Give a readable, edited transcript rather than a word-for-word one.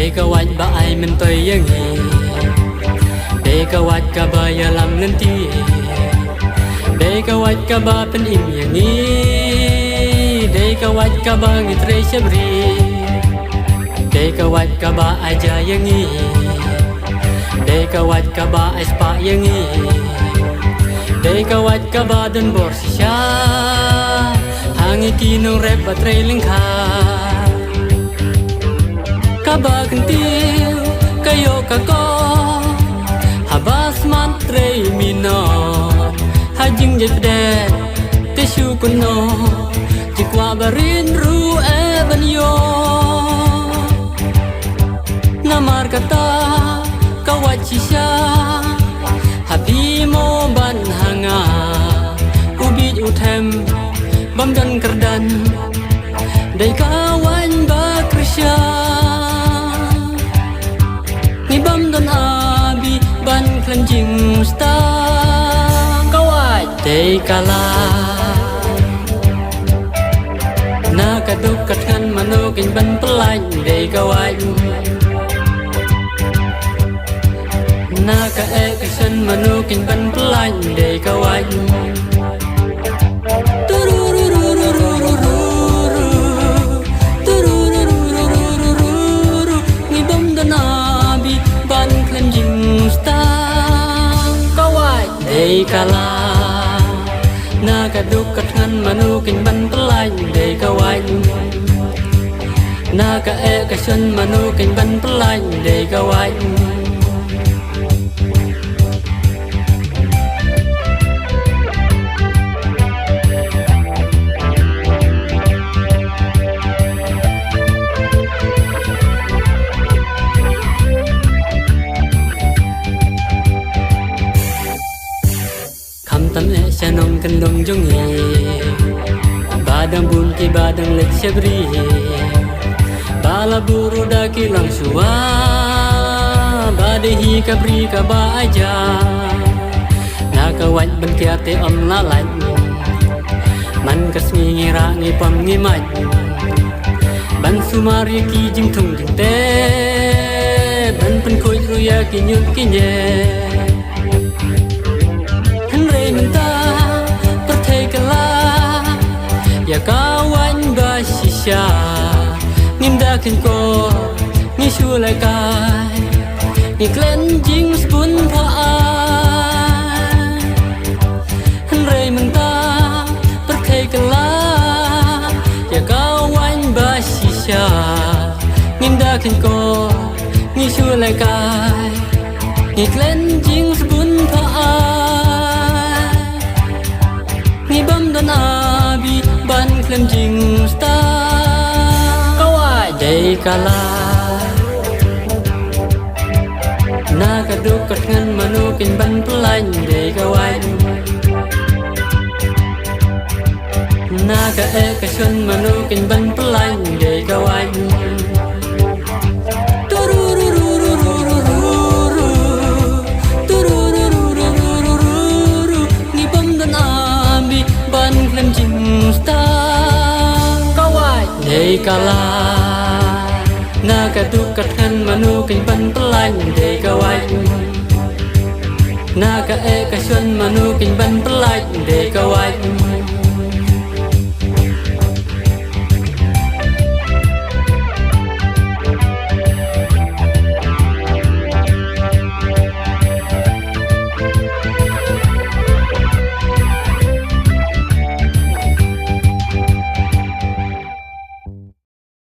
Deka waj ba ai men toy yang hi Deka waj ka ba ya lam nanti Deka waj ka ba pen im yang ni Deka waj ka ba ngitre shabri Deka waj ka ba aja yang ni Deka waj ka ba ispa yang ni Deka waj ka ba dan bor sisha Hangi kinong rep ba trailing ka Kaba kentil kayo kako habas mantre mino hajing jepde tesu kuno jikwa barin ru ebanyo namar kata kawachisha habi mo ban hanga ubi utem bamdan kerdan dai kawan ba krisya Bam dan abi ban kelenjing sta kawai tei kala na kaduk katkan manokin ban pelai dei kawai na ka eksen manokin ban pelai dei kawai Dei kala na kaduk katkan manukin ban pelai dei kawai na ka eksen manukin ban pelai dei kawai Tam e shanong kandong jongi badang bun ki badang lek shabri bala buru da ki lang suwa badehi kabri ka ba aja na ka waj ban kia te om la laj man kas ngi ra ngi pam ngi maj ban sumari ki jing thung jing te ban pen khoi ru ya ki nyuk ki nye Ya kawan basisya Ngimdakin ko Ngisu laikai Ngiklenjing spun paan Henry menta Perkai kelah Ya kawan basisya Ngimdakin ko Ngisu laikai Ngiklenjing spun paan Ngibam dan abi ban kelenjing sta kawai dei kala na kaduk katkan manukin ban pelai dei kawai na ka eksen manukin ban pelai dei kawai Dei kala na kaduk katkan manukin ban pelai dei kawai na ka eksen manukin ban pelai dei kawai